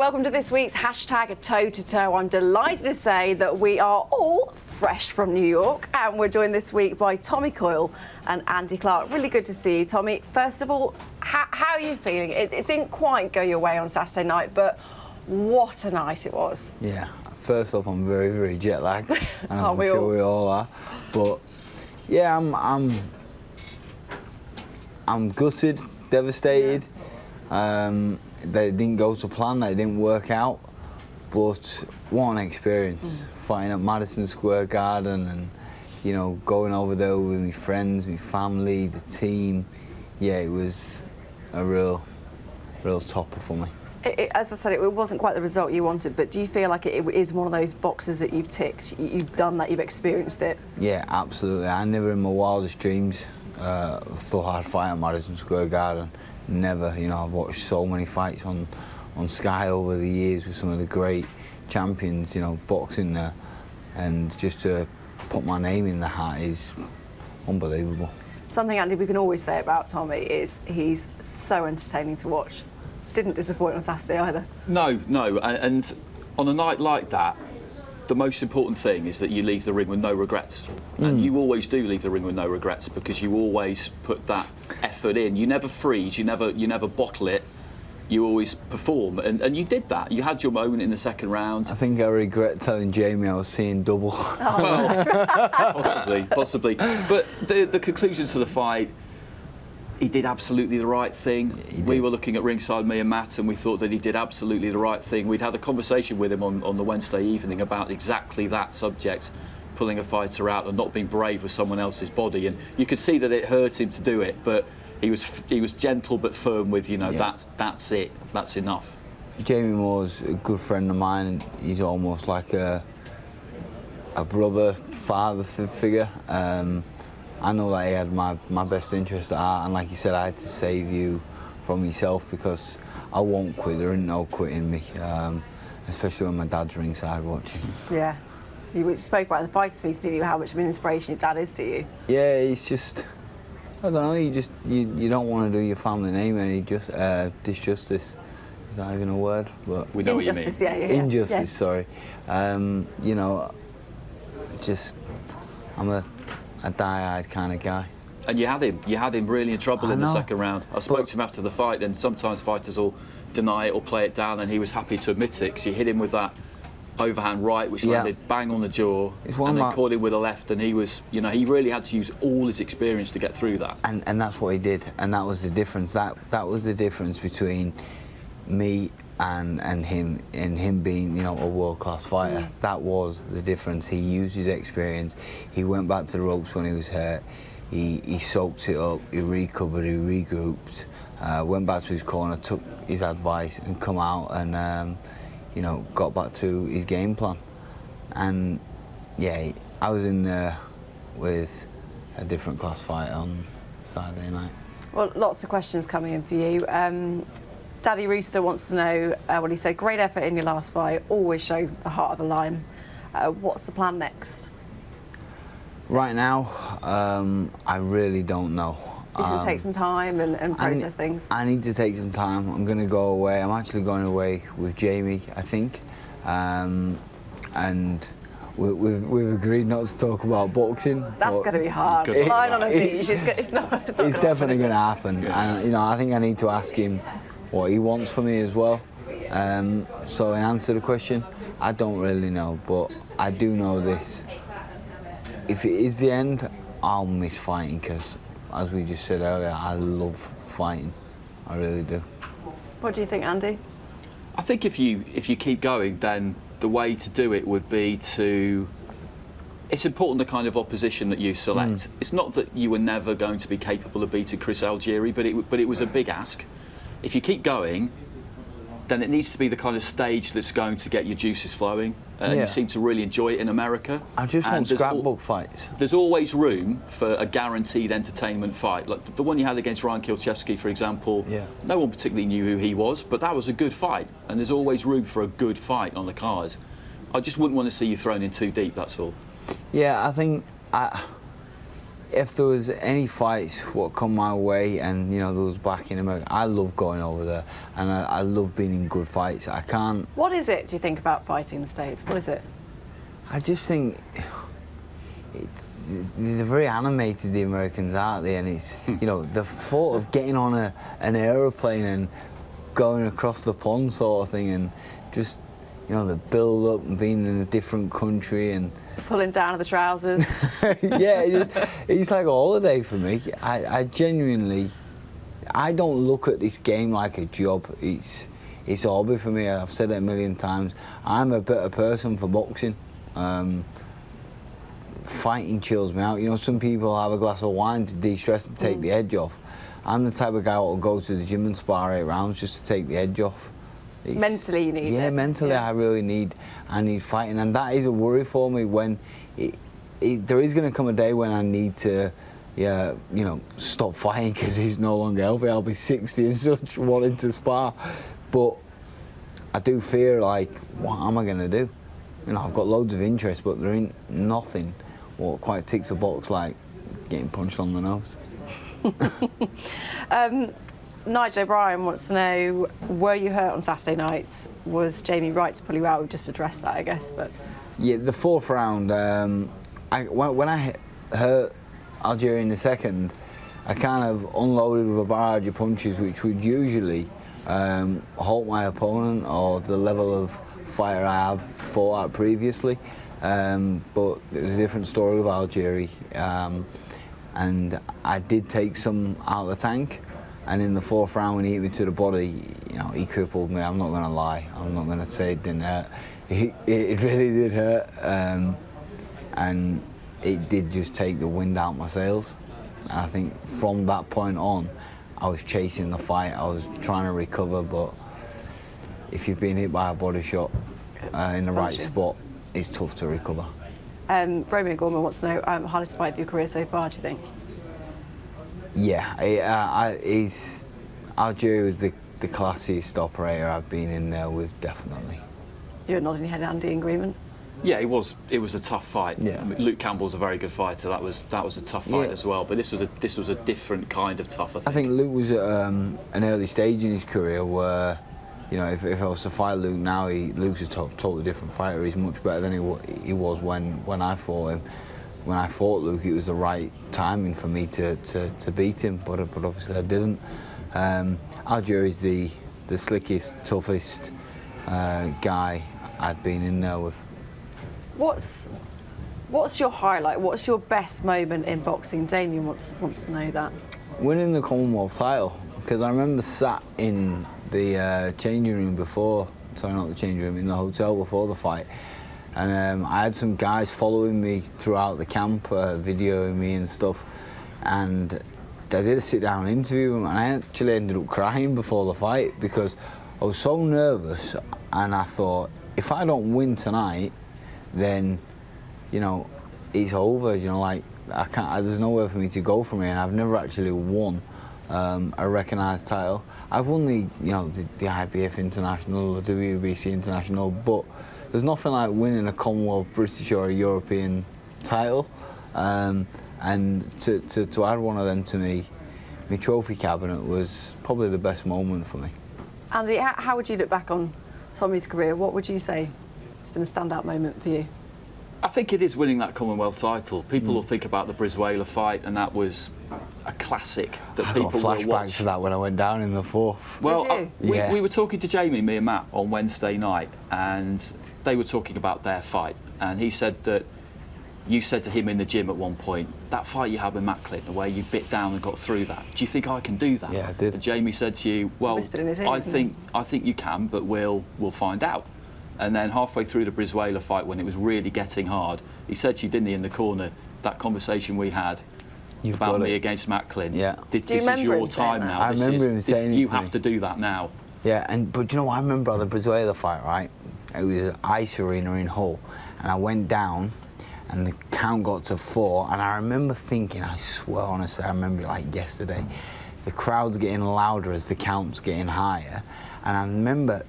Welcome to this week's hashtag Toe to Toe. I'm delighted to say that we are all fresh from New York, and we're joined this week by Tommy Coyle and Andy Clark. Really good to see you, Tommy. First of all, how are you feeling? It didn't quite go your way on Saturday night, but what a night it was. Yeah, first off, I'm very, very jet lagged, and I'm we sure all? we all are. But yeah, I'm gutted, devastated. They didn't go to plan, they didn't work out. But what an experience, fighting at Madison Square Garden and, you know, going over there with my friends, my family, the team. Yeah, it was a real topper for me. As I said, it wasn't quite the result you wanted, but do you feel like it is one of those boxes that you've ticked, you've done that, you've experienced it? Yeah, absolutely. I never in my wildest dreams thought I'd fight at Madison Square Garden. Never. You know, I've watched so many fights on Sky over the years with some of the great champions, you know, boxing there, and just to put my name in the hat is unbelievable. Something, Andy, we can always say about Tommy is he's so entertaining to watch. Didn't disappoint on Saturday either. No, and on a night like that, the most important thing is that you leave the ring with no regrets. And you always do leave the ring with no regrets because you always put that effort in. You never freeze, you never bottle it. You always perform, and you did that. You had your moment in the second round. I think I regret telling Jamie I was seeing double. Well, possibly. But the conclusion to the fight, he did absolutely the right thing. We were looking at ringside, me and Matt, and we thought that he did absolutely the right thing. We'd had a conversation with him on the Wednesday evening about exactly that subject, pulling a fighter out and not being brave with someone else's body. And you could see that it hurt him to do it, but he was gentle but firm with, you know, that's it, that's enough. Jamie Moore's a good friend of mine. He's almost like a brother, father figure. I know that he had my best interest at heart, and like you said, I had to save you from yourself because I won't quit. There ain't no quitting me, especially when my dad's ringside watching. Yeah. You spoke about the fighter piece, didn't you? How much of an inspiration your dad is to you. Yeah, it's just, I don't know, you don't want to do your family name any disjustice. Is that even a word? But we know what you mean. Injustice, yeah. Injustice, sorry. You know, I'm a die-eyed kind of guy. And you had him really in trouble in the second round. I spoke to him after the fight, and sometimes fighters will deny it or play it down, and he was happy to admit it because you hit him with that overhand right, which landed bang on the jaw, and then caught him with a left, and he was, you know, he really had to use all his experience to get through that. And that's what he did, and that was the difference. That was the difference between me and him being, you know, a world-class fighter. That was the difference. He used his experience. He went back to the ropes when he was hurt. He soaked it up. He recovered. He regrouped. Went back to his corner, took his advice, and come out and you know, got back to his game plan. And yeah, I was in there with a different class fight on Saturday night. Well, lots of questions coming in for you. Daddy Rooster wants to know what he said. Great effort in your last fight. Always showed the heart of a lion. What's the plan next? Right now, I really don't know. You should take some time and process things. I need to take some time. I'm going to go away. I'm actually going away with Jamie, I think. And we've agreed not to talk about boxing. That's going to be hard. Lying on a beach, it's not it's definitely going to happen. And you know, I think I need to ask him what he wants for me as well. So in answer to the question, I don't really know, but I do know this. If it is the end, I'll miss fighting because, as we just said earlier, I love fighting. I really do. What do you think, Andy? I think if you keep going, then the way to do it would be to. It's important the kind of opposition that you select. It's not that you were never going to be capable of beating Chris Algieri, but it was a big ask. If you keep going, then it needs to be the kind of stage that's going to get your juices flowing. You seem to really enjoy it in America. I just want scrapbook fights. There's always room for a guaranteed entertainment fight. Like the one you had against Ryan Kilchevsky, for example, no one particularly knew who he was, but that was a good fight. And there's always room for a good fight on the cards. I just wouldn't want to see you thrown in too deep, that's all. Yeah, I think if there was any fights what come my way, and you know there was back in America, I love going over there, and I love being in good fights. I can't. What is it, do you think, about fighting in the States? What is it? I just think they're very animated, the Americans, aren't they? And it's, you know, the thought of getting on an aeroplane and going across the pond sort of thing, and just, you know, the build up and being in a different country and Pulling down the trousers. yeah, it's like a holiday for me. I genuinely, I don't look at this game like a job. It's a hobby for me. I've said it a million times. I'm a better person for boxing. Fighting chills me out. You know, some people have a glass of wine to de-stress and take the edge off. I'm the type of guy who will go to the gym and spar 8 rounds just to take the edge off. Mentally you need it. Yeah, mentally I really need fighting, and that is a worry for me when there is going to come a day when I need to, you know, stop fighting because he's no longer healthy. I'll be 60 and such, wanting to spar, but I do fear, like, what am I going to do? You know, I've got loads of interest, but there ain't nothing what quite ticks a box like getting punched on the nose. Nigel O'Brien wants to know, were you hurt on Saturday night? Was Jamie right to pull you out? We just addressed that, I guess. But yeah, the 4th round, when I hurt Algeria in the 2nd, I kind of unloaded with a barrage of punches which would usually halt my opponent or the level of fighter I have fought at previously. But it was a different story with Algeria, and I did take some out of the tank. And in the 4th round, when he hit me to the body, you know, he crippled me. I'm not going to lie. I'm not going to say it didn't hurt. It really did hurt. And it did just take the wind out my sails. And I think from that point on, I was chasing the fight. I was trying to recover, but if you've been hit by a body shot in the right spot, it's tough to recover. Roman Gorman wants to know, hardest fight of your career so far, do you think? Yeah, Algeria was the classiest operator I've been in there with, definitely. You're nodding your head, Andy, in agreement? Yeah, it was a tough fight. Yeah. I mean, Luke Campbell's a very good fighter. That was a tough fight as well. But this was a different kind of tough. I think Luke was at an early stage in his career where, you know, if I was to fight Luke now, Luke's a totally different fighter. He's much better than he was when I fought him. When I fought Luke, it was the right timing for me to beat him, but obviously I didn't. Algeria is the slickest, toughest guy I'd been in there with. What's your highlight? What's your best moment in boxing? Damien wants to know that. Winning the Commonwealth title, because I remember sat in the changing room before, sorry, not the changing room, in the hotel before the fight. And I had some guys following me throughout the camp, videoing me and stuff. And I did a sit-down interview, and I actually ended up crying before the fight because I was so nervous. And I thought, if I don't win tonight, then, you know, it's over. You know, like I can't. There's nowhere for me to go from here. And I've never actually won a recognised title. I've won the IBF International, the WBC International, but there's nothing like winning a Commonwealth, British or a European title. And to add one of them to me, my trophy cabinet was probably the best moment for me. Andy, how would you look back on Tommy's career? What would you say has been a standout moment for you? I think it is winning that Commonwealth title. People will think about the Brizuela fight, and that was a classic that people will watch. I got flashbacks to that when I went down in the 4th. Well, we were talking to Jamie, me and Matt, on Wednesday night, and they were talking about their fight, and he said that you said to him in the gym at one point, that fight you had with Macklin, the way you bit down and got through that, do you think I can do that? Yeah, I did. And Jamie said to you, well, I think you can, but we'll find out. And then halfway through the Brizuela fight, when it was really getting hard, he said to you, didn't he, in the corner, that conversation we had about me against Macklin, this is your time now. I remember him saying you have to do that now. Yeah, but you know, I remember the Brizuela fight, right? It was Ice Arena in Hull, and I went down, and the count got to 4, and I remember thinking, I swear honestly, I remember it like yesterday, the crowd's getting louder as the count's getting higher, and I remember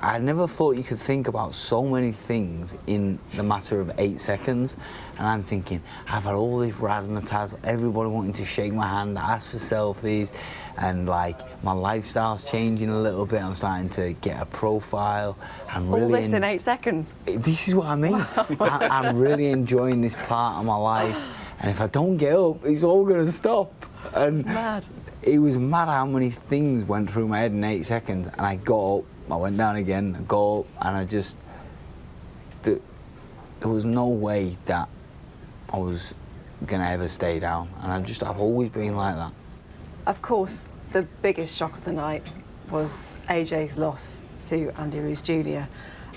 I never thought you could think about so many things in the matter of 8 seconds. And I'm thinking, I've had all this razzmatazz, everybody wanting to shake my hand, ask for selfies, and like my lifestyle's changing a little bit. I'm starting to get a profile. I'm really all this in 8 seconds. This is what I mean. I'm really enjoying this part of my life, and if I don't get up, it's all going to stop. And Mad. it was mad how many things went through my head in 8 seconds, and I got up, I went down again, I got up, and I just, there was no way that I was going to ever stay down, and I've always been like that. Of course, the biggest shock of the night was AJ's loss to Andy Ruiz Jr.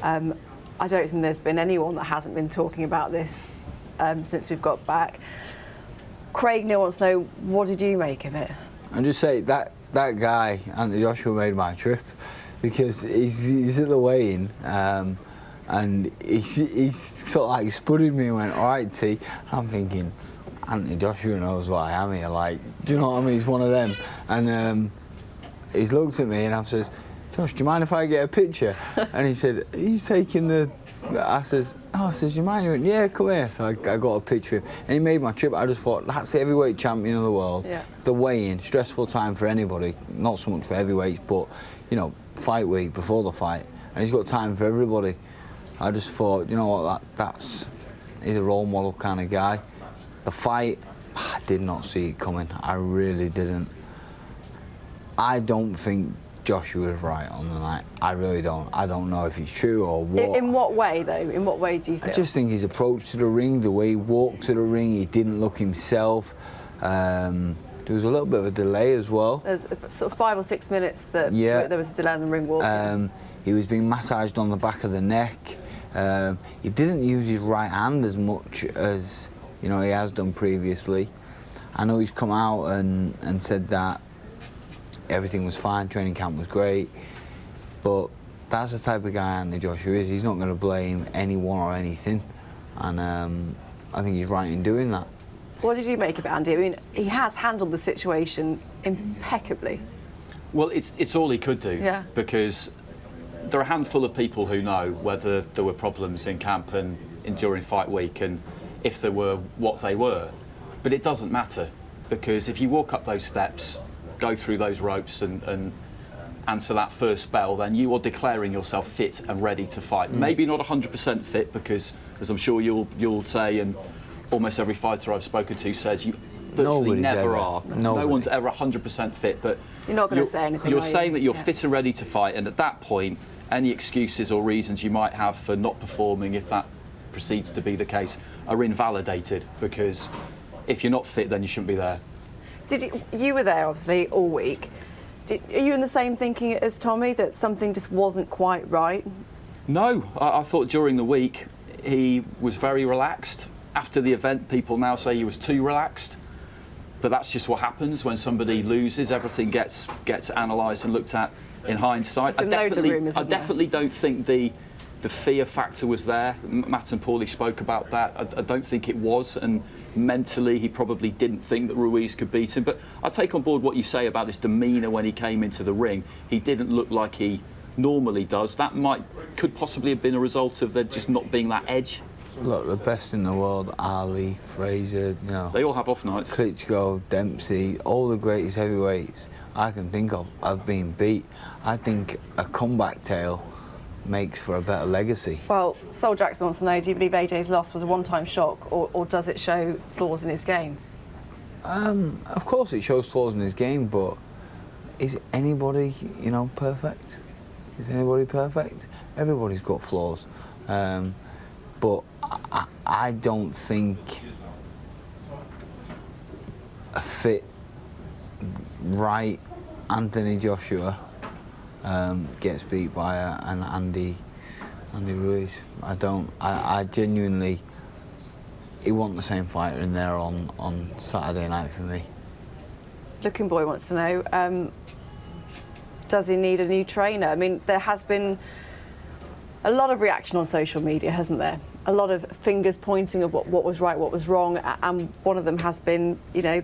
I don't think there's been anyone that hasn't been talking about this since we've got back. Craig Neal wants to know, what did you make of it? And just say that guy, Anthony Joshua, made my trip, because he's at the weigh-in, and he sort of like spudded me and went, "All right, T." I'm thinking, Anthony Joshua knows what I am here. Like, do you know what I mean? He's one of them. And he's looked at me and I says, "Josh, do you mind if I get a picture?" And he said, "He's taking the." I says, "Oh," I says, "Do you mind?" He went, "Yeah, come here." So I got a picture of him, and he made my trip. I just thought, that's the heavyweight champion of the world. Yeah. The weigh-in, stressful time for anybody, not so much for heavyweights, but you know, fight week before the fight, and he's got time for everybody. I just thought, you know what, he's a role model kind of guy. The fight, I did not see it coming. I really didn't. I don't think Joshua was right on the night. I really don't. I don't know if it's true or what. In what way, though? In what way do you feel? I just think his approach to the ring, the way he walked to the ring, he didn't look himself. There was a little bit of a delay as well. There's sort of 5 or 6 minutes that there was a delay in the ring walk. He was being massaged on the back of the neck. He didn't use his right hand as much as he has done previously. I know he's come out and said that everything was fine, training camp was great, but that's the type of guy Anthony Joshua is. He's not going to blame anyone or anything, and I think he's right in doing that. What did you make of it, Andy? I mean, he has handled the situation impeccably. Well, it's all he could do, Yeah. because there are a handful of people who know whether there were problems in camp and during fight week, and if there were, what they were. But it doesn't matter, because if you walk up those steps, go through those ropes and answer that first bell, then you are declaring yourself fit and ready to fight. Maybe not 100% fit, because, as I'm sure you'll say, and almost every fighter I've spoken to says, you virtually never are. No one's ever 100% fit, but you're not going to say anything. You're saying that you're fit and ready to fight, and at that point, any excuses or reasons you might have for not performing, if that proceeds to be the case, are invalidated, because if you're not fit, then you shouldn't be there. You were there, obviously, all week. Are you in the same thinking as Tommy, that something just wasn't quite right? No, I thought during the week he was very relaxed. After the event, people now say he was too relaxed, but that's just what happens when somebody loses. Everything gets analysed and looked at in hindsight. I definitely don't think the fear factor was there. Matt and Paulie spoke about that. I don't think it was, and mentally he probably didn't think that Ruiz could beat him. But I take on board what you say about his demeanour when he came into the ring. He didn't look like he normally does. That could possibly have been a result of there just not being that edge. Look, the best in the world, Ali, Fraser, they all have off nights. Klitschko, Dempsey, all the greatest heavyweights I can think of have been beat. I think a comeback tale makes for a better legacy. Well, Sol Jackson wants to know, do you believe AJ's loss was a one-time shock, or does it show flaws in his game? Of course it shows flaws in his game, but is anybody, perfect? Is anybody perfect? Everybody's got flaws. But I don't think a fit, right Anthony Joshua gets beat by an Andy Ruiz. I don't. I genuinely, he wasn't the same fighter in there on Saturday night for me. Looking Boy wants to know, does he need a new trainer? I mean, there has been a lot of reaction on social media, hasn't there? A lot of fingers pointing of what was right, what was wrong, and one of them has been,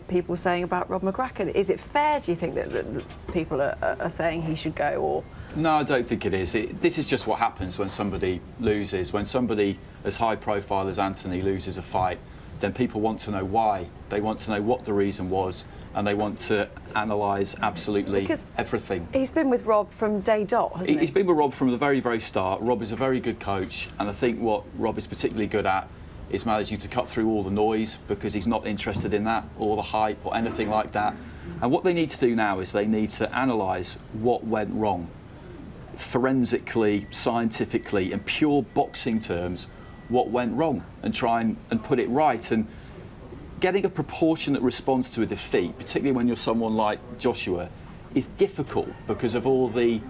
people saying about Rob McCracken. Is it fair, do you think, that people are saying he should go, or? No, I don't think it is. This is just what happens when somebody loses. When somebody as high profile as Anthony loses a fight, then people want to know why. They want to know what the reason was, and they want to analyse absolutely everything. He's been with Rob from day dot, hasn't he? He's been with Rob from the very, very start. Rob is a very good coach, and I think what Rob is particularly good at is managing to cut through all the noise, because he's not interested in that, or the hype, or anything like that. And what they need to do now is they need to analyse what went wrong. Forensically, scientifically, in pure boxing terms, what went wrong, and try and put it right. And getting a proportionate response to a defeat, particularly when you're someone like Joshua, is difficult because of all the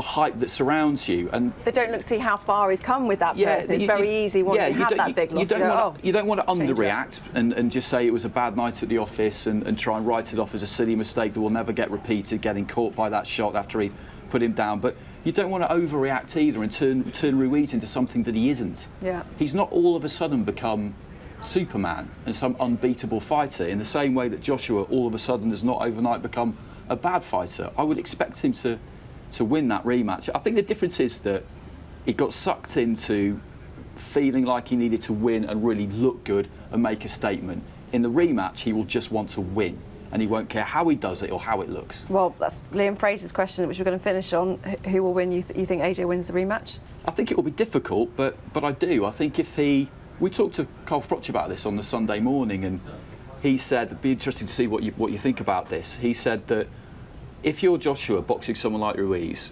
hype that surrounds you. And they don't look to see how far he's come with that person. It's very easy once you have that big loss to go, you don't want to underreact and just say it was a bad night at the office and try and write it off as a silly mistake that will never get repeated, getting caught by that shot after he put him down. But you don't want to overreact either and turn Ruiz into something that he isn't. Yeah. He's not all of a sudden become Superman and some unbeatable fighter in the same way that Joshua all of a sudden has not overnight become a bad fighter. I would expect him to win that rematch. I think the difference is that he got sucked into feeling like he needed to win and really look good and make a statement. In the rematch, he will just want to win, and he won't care how he does it or how it looks. Well, that's Liam Fraser's question, which we're going to finish on. Who will win? You think AJ wins the rematch? I think it will be difficult, but I do. I think if we talked to Carl Froch about this on the Sunday morning, and he said it'd be interesting to see what you think about this. He said that if you're Joshua boxing someone like Ruiz,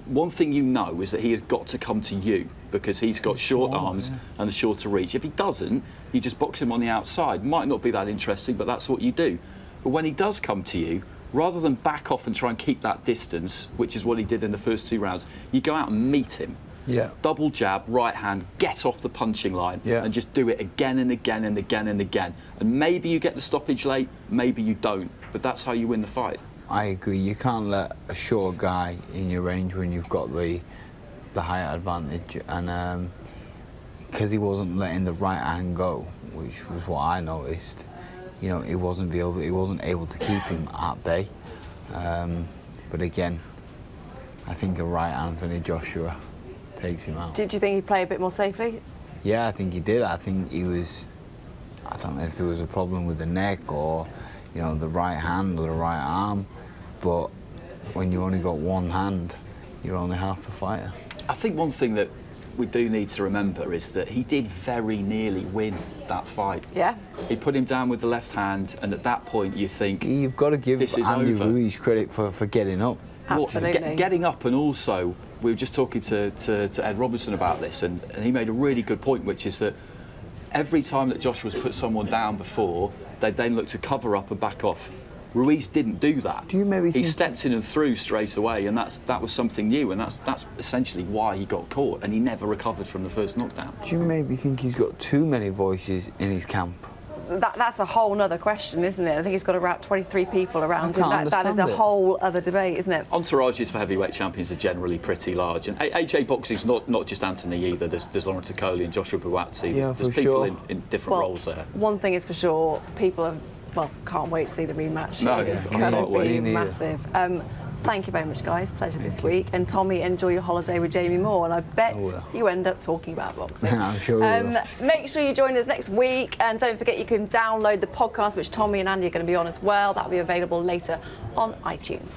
one thing you know is that he has got to come to you, because he's got short arms and a shorter reach. If he doesn't, you just box him on the outside. Might not be that interesting, but that's what you do. But when he does come to you, rather than back off and try and keep that distance, which is what he did in the first 2 rounds, you go out and meet him. Yeah. Double jab, right hand, get off the punching line, and just do it again and again and again and again. And maybe you get the stoppage late, maybe you don't, but that's how you win the fight. I agree. You can't let a short guy in your range when you've got the height advantage, and because he wasn't letting the right hand go, which was what I noticed. You know, he wasn't able to keep him at bay. But again, I think a right Anthony Joshua takes him out. Did you think he'd play a bit more safely? Yeah, I think he did. I think he was. I don't know if there was a problem with the neck or, you know, the right hand or the right arm. But when you only got one hand, you're only half the fighter. I think one thing that we do need to remember is that he did very nearly win that fight. Yeah. He put him down with the left hand, and at that point you think, you've got to give Andy Ruiz credit for getting up. Absolutely. Getting up, and also we were just talking to Ed Robertson about this, and he made a really good point, which is that every time that Joshua's put someone down before, they then look to cover up and back off. Ruiz didn't do that. Do you maybe he stepped in and threw straight away, and that was something new, and that's essentially why he got caught, and he never recovered from the first knockdown. Do you maybe think he's got too many voices in his camp? That's a whole other question, isn't it? I think he's got about 23 people around him. That is a whole other debate, isn't it? Entourages for heavyweight champions are generally pretty large, and AJ boxing's not just Anthony either. There's Lawrence Okoli and Joshua Buatsi. There's people in different roles there. One thing is for sure, people can't wait to see the rematch. No, it's I can't wait. Massive. Thank you very much, guys. Pleasure this week. And Tommy, enjoy your holiday with Jamie Moore. And I bet you end up talking about boxing. I'm sure we will. Make sure you join us next week. And don't forget you can download the podcast, which Tommy and Andy are going to be on as well. That'll be available later on iTunes.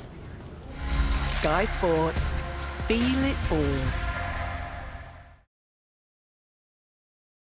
Sky Sports. Feel it all.